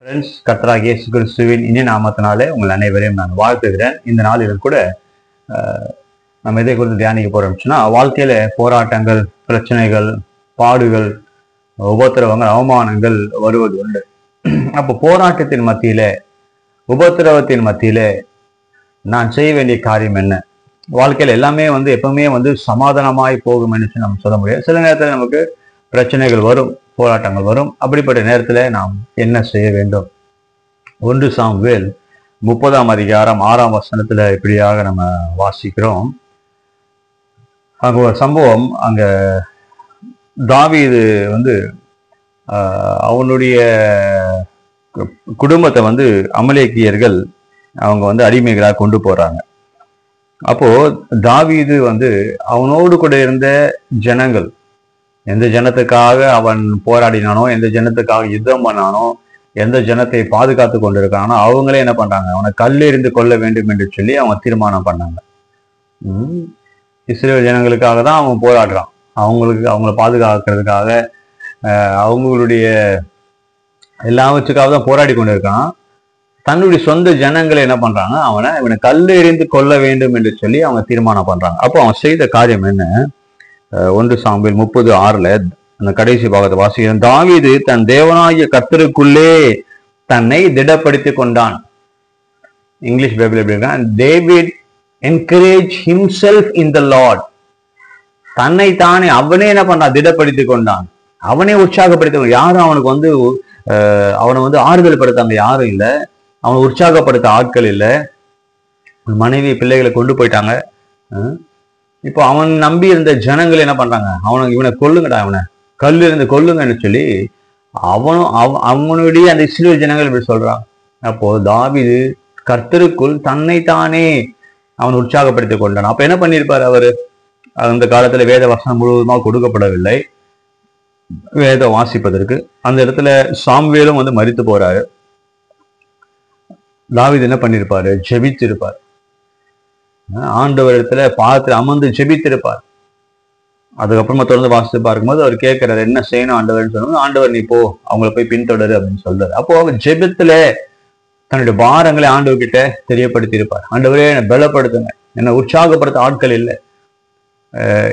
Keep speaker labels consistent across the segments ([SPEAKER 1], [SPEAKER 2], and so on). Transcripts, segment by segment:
[SPEAKER 1] Friends, கர்த்தராகிய இயேசு கிறிஸ்துவின் இனிய நாமத்தினாலே உங்கள் அனைவரையும் நான் வாழ்த்துகிறேன். இந்த நாளில் கூட நம்ம எதை குறித்து தியானிக்க போறோம்னா, வாழ்க்கையில போராட்டங்கள், பிரச்சனைகள், பாடுகள், உபத்திரவங்கள், அவமானங்கள் வருவது உண்டு. அப்போ போராட்டத்தின் மத்தியில, உபத்திரவத்தின் மத்தியில நான் செய்ய வேண்டிய காரியம் என்ன? வாழ்க்கையில எல்லாமே எப்பவுமே சமாதானமாய் போகும் என்று நம்ம சொல்ல முடியாது. சில நேரத்தில் நமக்கு பிரச்சனைகள் வரும், போராட்டங்கள் வரும். அப்படிப்பட்ட நேரத்துல நாம் என்ன செய்ய வேண்டும்? 1 சாமுவேல் 30ஆம் அதிகாரம் 6ஆம் வசனத்துல இப்படியாக நம்ம வாசிக்கிறோம். அங்க ஒரு சம்பவம். அங்க தாவீது அவனுடைய குடும்பத்தை அமலேக்கியர்கள் அவங்க அடிமைகளாக கொண்டு போறாங்க. அப்போ தாவீது அவனோடு கூட இருந்த ஜனங்கள், எந்த ஜனத்துக்காக அவன் போராடினானோ, எந்த ஜனத்துக்காக யுத்தம் பண்ணானோ, எந்த ஜனத்தை பாதுகாத்து கொண்டிருக்கானோ, அவங்களே என்ன பண்றாங்க? அவனை கல்லெறிந்து கொள்ள வேண்டும் என்று சொல்லி அவங்க தீர்மானம் பண்ணாங்க. இஸ்ரேல் ஜனங்களுக்காக தான் அவன் போராடுறான். அவங்கள பாதுகாக்கிறதுக்காக, அவங்களுடைய எல்லாவற்றுக்காக தான் போராடி கொண்டிருக்கான். தன்னுடைய சொந்த ஜனங்களை என்ன பண்றாங்க? இவனை கல்லெறிந்து கொள்ள வேண்டும் என்று சொல்லி அவங்க தீர்மானம் பண்றாங்க. அப்போ அவன் செய்த காரியம் என்ன? 1 சாமுவேல் 30:6 அந்த கடைசி பாகத்தை வாசிக்கிறேன். தாவீது தன் தேவனாகிய கர்த்தருக்குள்ளே தன்னை திடப்படுத்தி கொண்டான். இங்கிலீஷ் பைபிள் எப்படி இருக்கா? டேவிட் என்கரேஜ் ஹிம்செல்ஃப் இன் த லார்ட். தன்னை தானே அவனே என்ன பண்றான்? திடப்படுத்தி கொண்டான். அவனே உற்சாகப்படுத்த. யாரும் அவனுக்கு அவனை ஆறுதல் படுத்தாங்க யாரும் இல்லை. அவனை உற்சாகப்படுத்த ஆட்கள் இல்லை. மனைவி பிள்ளைகளை கொண்டு போயிட்டாங்க. இப்போ அவன் நம்பி இருந்த ஜனங்கள் என்ன பண்றாங்க? இவனை கொல்லுங்கடா, இவனை கல்லிருந்து கொல்லுங்கன்னு சொல்லி அவனுடைய அந்த இஸ்ரேல் ஜனங்கள் இப்படி சொல்றான். அப்போ தாவீது கர்த்தருக்குள் தன்னைத்தானே அவன் உற்சாகப்படுத்திக் கொண்டான். அப்ப என்ன பண்ணியிருப்பார் அவரு? அந்த காலத்துல வேத வசனம் முழுவதுமாக கொடுக்கப்படவில்லை வேதம் வாசிப்பதற்கு. அந்த இடத்துல சாமுவேலும் மரித்து போறாரு. தாவீது என்ன பண்ணிருப்பாரு? ஜெபித்திருப்பார். ஆண்டவர் இடத்துல பாதத்தில் அமர்ந்து ஜெபித்திருப்பார். அதுக்கப்புறமா தொடர்ந்து வாசித்து பார்க்கும்போது அவர் கேட்கிறாரு, என்ன செய்யணும் ஆண்டவர்னு சொல்லும்போது, ஆண்டவர் நீ போ, அவங்கள போய் பின்தொடரு அப்படின்னு சொல்றாரு. அப்போ அவர் ஜெபத்துல தன்னுடைய பாரங்களை ஆண்டவர்கிட்ட தெரியப்படுத்தி இருப்பார். ஆண்டவரே என்னை பலப்படுத்துங்க, என்னை உற்சாகப்படுத்த ஆட்கள் இல்லை,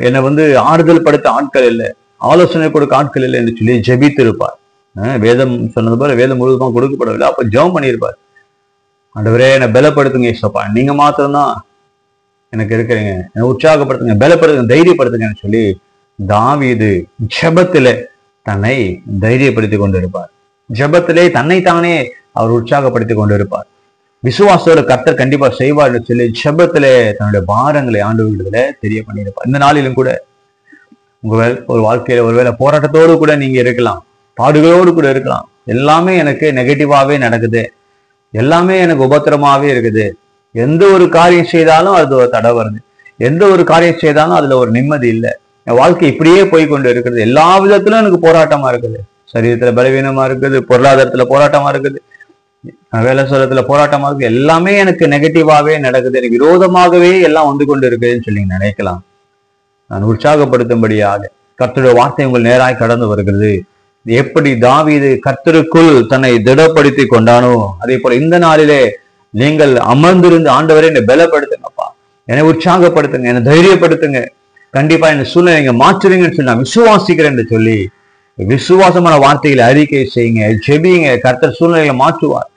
[SPEAKER 1] என்னை ஆறுதல் படுத்த ஆட்கள் இல்லை, ஆலோசனை கொடுக்க ஆட்கள் இல்லை என்று சொல்லி ஜெபித்திருப்பார். வேதம் சொன்னது போல வேதம் முழுவதுமா கொடுக்கப்படவில்லை. அப்ப ஜெபம் பண்ணியிருப்பார். ஆண்டவரே என்னை பலப்படுத்துங்க ஏசப்பா, நீங்க மாத்திரம்தான் எனக்கு இருக்கிறீங்க, என்னை உற்சாகப்படுத்துங்க, பலப்படுத்துங்க, தைரியப்படுத்துங்கன்னு சொல்லி தாவீது ஜெபத்திலே தன்னை தைரியப்படுத்தி கொண்டிருப்பார். ஜெபத்திலே தன்னைத்தானே அவர் உற்சாகப்படுத்தி கொண்டிருப்பார். விசுவாசத்தோட கர்த்தர் கண்டிப்பா செய்வார் என்று சொல்லி ஜெபத்திலே தன்னுடைய பாரங்களை ஆண்டவர்களிடத்துல தெரிய பண்ணியிருப்பார். இந்த நாளிலும் கூட ஒரு வாழ்க்கையில ஒருவேளை போராட்டத்தோடு கூட நீங்க இருக்கலாம், பாடுகளோடு கூட இருக்கலாம். எல்லாமே எனக்கு நெகட்டிவாவே நடக்குது, எல்லாமே எனக்கு உபத்திரமாவே இருக்குது, எந்த ஒரு காரியம் செய்தாலும் அது ஒரு தடை வருது, எந்த ஒரு காரியம் செய்தாலும் அதுல ஒரு நிம்மதி இல்லை, என் வாழ்க்கை இப்படியே போய் கொண்டு இருக்கிறது, எல்லா விதத்திலும் எனக்கு போராட்டமா இருக்குது, சரீரத்துல பலவீனமா இருக்குது, பொருளாதாரத்துல போராட்டமா இருக்குது, வேலை ஸ்தலத்துல போராட்டமா இருக்கு, எல்லாமே எனக்கு நெகட்டிவாவே நடக்குது, எனக்கு விரோதமாகவே எல்லாம் கொண்டு இருக்குதுன்னு சொல்லி நினைக்கலாம். நான் உற்சாகப்படுத்தும்படியாக கர்த்தருடைய வார்த்தை உங்கள் நேராய் கடந்து வருகிறது. எப்படி தாவீது கர்த்தருக்குள் தன்னை திடப்படுத்தி கொண்டானோ, அதே போல இந்த நாளிலே நீங்கள் அமர்ந்திருந்து ஆண்டவரே என்னை பலப்படுத்துங்கப்பா, என்னை உற்சாகப்படுத்துங்க, என்னை தைரியப்படுத்துங்க, கண்டிப்பா இந்த சூழ்நிலை நீங்க மாற்றுறீங்கன்னு சொல்லி நான் விசுவாசிக்கிறேன் என்று சொல்லி விசுவாசமான வார்த்தைகளை அறிக்கை செய்யுங்க, ஜெபிங்க. கர்த்தர் சூழ்நிலையை மாற்றுவார்.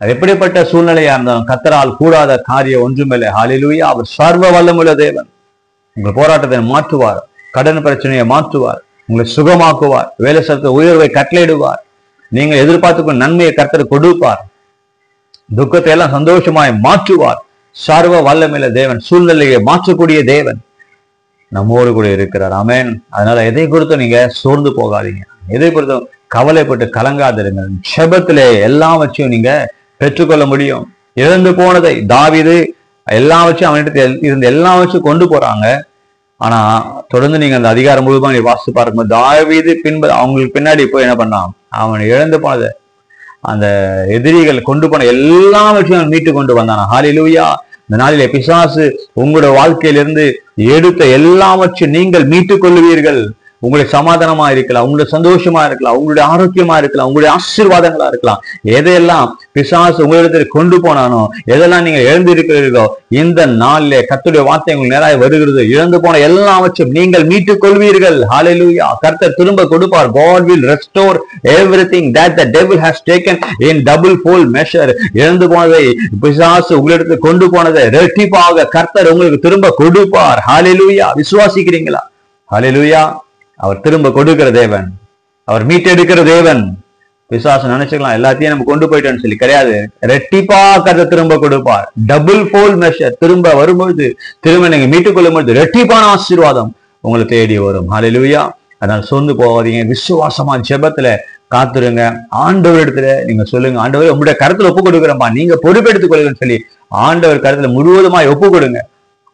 [SPEAKER 1] அது எப்படிப்பட்ட சூழ்நிலையா இருந்தாலும் கர்த்தரால் கூடாத காரியம் ஒன்றுமில்லை. ஹல்லேலூயா. அவர் சர்வ வல்லமுள்ள தேவன். உங்கள் போராட்டத்தை மாற்றுவார், கடன் பிரச்சனையை மாற்றுவார், உங்களை சுகமாக்குவார், வேலை சத்த உயர்வை கட்டளையிடுவார், நீங்கள் எதிர்பார்த்துக்கும் நன்மையை கர்த்தர் கொடுப்பார், துக்கத்தை எல்லாம் சந்தோஷமாய் மாற்றுவார். சர்வ வல்லமையுள்ள தேவன், சூழ்நிலையை மாற்றக்கூடிய தேவன் நம்மோடு கூட இருக்கிறார். ஆமென். அதனால எதை குறித்தும் நீங்க சோர்ந்து போகாதீங்க, எதை குறித்தும் கவலைப்பட்டு கலங்காதிருங்க. ஜெபத்திலே எல்லாவற்றையும் நீங்க பெற்றுக்கொள்ள முடியும். இழந்து போனதை தாவீது எல்லாவற்றையும் அவனிடத்துல இருந்த எல்லாவற்றையும் கொண்டு போறாங்க. ஆனா தொடர்ந்து நீங்க அந்த அதிகாரம் முழுவதும் நீ வாசித்து பார்க்கும்போது தாவீது அவங்களுக்கு பின்னாடி போய் என்ன பண்ணான்? அவன் இழந்து போனதை, அந்த எதிரிகள் கொண்டு போன எல்லாவற்றையும் மீட்டு கொண்டு வந்தானா. ஹல்லேலூயா. இந்த நாளிலே பிசாசு உங்களுடைய வாழ்க்கையிலிருந்து எடுத்த எல்லாவற்றையும் நீங்கள் மீட்டுக் கொள்வீர்கள். உங்களுடைய சமாதானமா இருக்கலாம், உங்களுடைய சந்தோஷமா இருக்கலாம், உங்களுடைய ஆரோக்கியமா இருக்கலாம், உங்களுடைய ஆசீர்வாதங்களா இருக்கலாம். எதையெல்லாம் பிசாசு உங்களிடத்தில் கொண்டு போனானோ, எதெல்லாம் நீங்க இழந்திருக்கிறீர்களோ, இந்த நாளிலே கர்த்தருடைய வார்த்தை உங்களுக்கு நேராக வருகிறது. இழந்து போன எல்லாவற்றையும் நீங்கள் மீட்டுக் கொள்வீர்கள். ஹல்லேலூயா. கர்த்தர் திரும்ப கொடுப்பார். God will restore everything that the devil has taken in double fold measure. இழந்து போனதை பிசாசு உங்களிடத்தில் கொண்டு போனதை இரட்டிப்பாக கர்த்தர் உங்களுக்கு திரும்ப கொடுப்பார். ஹல்லேலூயா. விசுவாசிக்கிறீங்களா? ஹல்லேலூயா. அவர் திரும்ப கொடுக்கிற தேவன், அவர் மீட்டெடுக்கிற தேவன். பிசாசு நினைச்சுக்கலாம் எல்லாத்தையும் நம்ம கொண்டு போயிட்டோம்னு சொல்லி, கிடையாது. ரெட்டிப்பா கர்த்தர் திரும்ப கொடுப்பார். டபுள் ஃபோல்ட் மெஷர் திரும்ப வரும்பொழுது, திரும்ப நீங்க மீட்டுக் கொள்ளும் பொழுது ரெட்டிப்பான ஆசீர்வாதம் உங்களை தேடி வரும். ஹல்லேலூயா. அதனால சொந்து போவாதீங்க. விசுவாசமா ஜெபத்துல காத்துருங்க. ஆண்டவரிடத்துல நீங்க சொல்லுங்க, ஆண்டவர் உங்களுடைய கருத்துல ஒப்பு கொடுக்குறப்பா, நீங்க பொறுப்பெடுத்துக் கொள்ளுங்கன்னு சொல்லி ஆண்டவர் கருத்துல முழுவதுமாய் ஒப்பு கொடுங்க.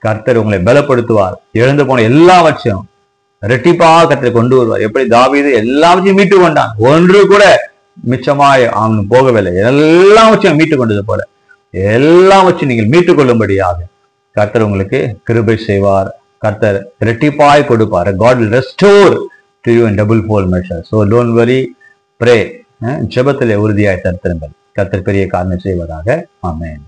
[SPEAKER 1] கர்த்தர் உங்களை பலப்படுத்துவார். இழந்து போன எல்லாவற்றையும் ரெட்டிப்பா கர்த்தர் கொண்டு வருவார். எப்படி தாவீது எல்லாவற்றையும் மீட்டு கொண்டான், ஒன்று கூட மிச்சமாய் அவன் போகவில்லை, எல்லாவற்றையும் மீட்டு கொண்டது போல எல்லாவற்றையும் நீங்கள் மீட்டுக் கொள்ளும்படியாக கர்த்தர் உங்களுக்கு கிருபை செய்வார். கர்த்தர் ரெட்டிப்பாய் கொடுப்பார். God will restore to you in double fold measure. So don't worry, pray. ஜெபத்திலே உறுதியாய் தரித்திருங்கள். கர்த்தர் பெரிய காரியம் செய்வதாக. ஆமென்.